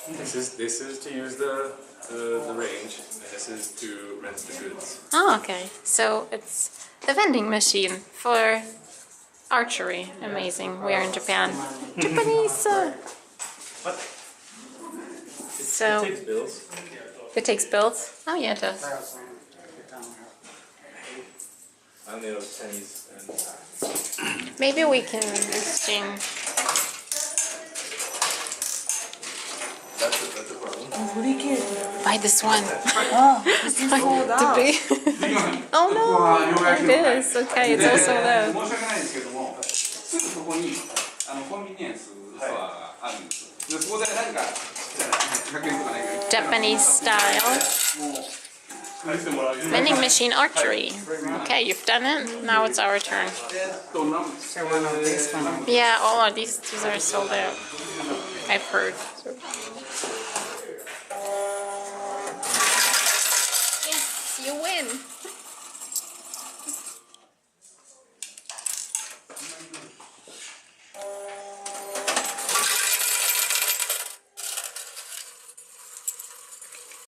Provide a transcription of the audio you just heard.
This is to use the range, and this is to rent the goods. Oh, okay. So it's the vending machine for archery. Amazing. We are in Japan. Japanese. What? So It takes bills. it takes bills. Oh yeah, it does. I only know pennies and. Maybe we can exchange. That's the problem. Buy this one. Oh, this is sold To out. be. Oh no! It is. Okay, it's all sold out. 申し訳ないですけども、すぐそこにコンビニエンスストアがあるんですよ。でそこで何か100円とかないけど。 Japanese style vending machine archery. Okay, you've done it. Now it's our turn. So one of this one. Yeah, all of these are sold out. I've heard. Yes, you win.